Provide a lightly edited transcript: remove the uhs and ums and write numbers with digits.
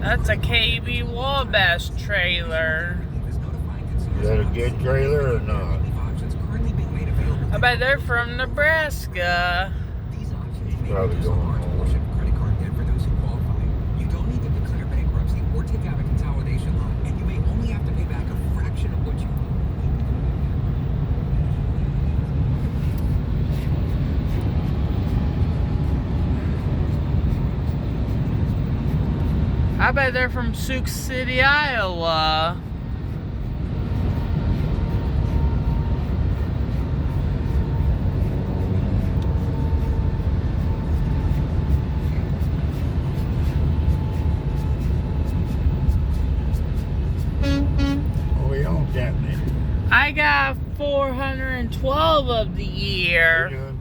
That's a KB Wabash trailer. Is that a good trailer or not? I bet they're from Nebraska. He's probably going home. You don't need to declare bankruptcy or take out a consolidation loan, and you may only have to pay back a fraction of what you I bet they're from Sioux City, Iowa. Oh, he owns that many. I got 412 of the year. You're doing